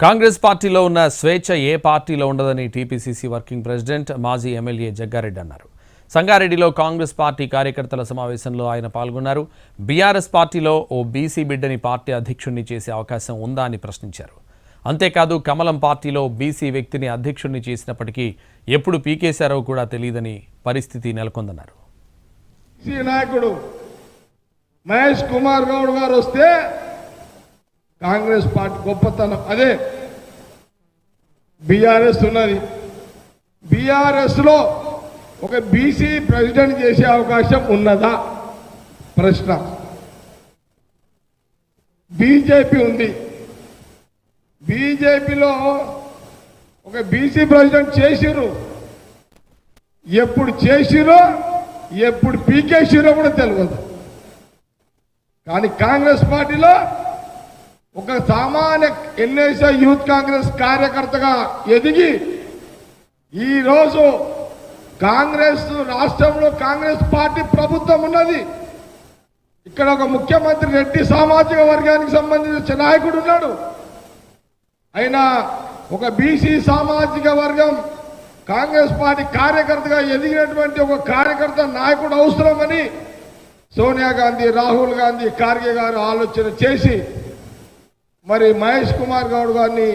కాంగ్రెస్ పార్టీలో ఉన్న స్వేచ్ఛ ఏ పార్టీలో ఉండదని టీపీసీసీ వర్కింగ్ ప్రెసిడెంట్ మాజీ ఎమ్మెల్యే జగ్గారెడ్డి అన్నారు. సంగారెడ్డిలో కాంగ్రెస్ పార్టీ కార్యకర్తల సమావేశంలో ఆయన పాల్గొన్నారు. బీఆర్ఎస్ పార్టీలో ఓ బీసీ బిడ్డని పార్టీ అధ్యక్షుడిని చేసే అవకాశం ఉందా అని ప్రశ్నించారు. అంతేకాదు కమలం పార్టీలో బీసీ వ్యక్తిని అధ్యక్షుడిని చేసినప్పటికీ ఎప్పుడు పీకేశారో కూడా తెలియదని పరిస్థితి నెలకొందన్నారు. నాయకుడు మహేష్ కుమార్ గౌడ్ గారు వస్తే కాంగ్రెస్ పార్టీ గొప్పతనం అదే. బీఆర్ఎస్ ఉన్నది, బీఆర్ఎస్ లో ఒక బీసీ ప్రెసిడెంట్ చేసే అవకాశం ఉన్నదా ప్రశ్న. బీజేపీ ఉంది, బీజేపీలో ఒక బీసీ ప్రెసిడెంట్ చేసిరు, ఎప్పుడు చేసిరో ఎప్పుడు పీకేసిరో కూడా తెలియదు. కానీ కాంగ్రెస్ పార్టీలో ఒక సామాన్య ఎన్ఎస్ఐ యూత్ కాంగ్రెస్ కార్యకర్తగా ఎదిగి ఈరోజు కాంగ్రెస్ రాష్ట్రంలో కాంగ్రెస్ పార్టీ ప్రభుత్వం ఉన్నది. ఇక్కడ ఒక ముఖ్యమంత్రి రెడ్డి సామాజిక వర్గానికి సంబంధించిన నాయకుడు ఉన్నాడు. అయినా ఒక బీసీ సామాజిక వర్గం కాంగ్రెస్ పార్టీ కార్యకర్తగా ఎదిగినటువంటి ఒక కార్యకర్త నాయకుడు అవసరమని సోనియా గాంధీ, రాహుల్ గాంధీ, ఖార్గే గారు ఆలోచన చేసి మరి మహేష్ కుమార్ గౌడ్ గారిని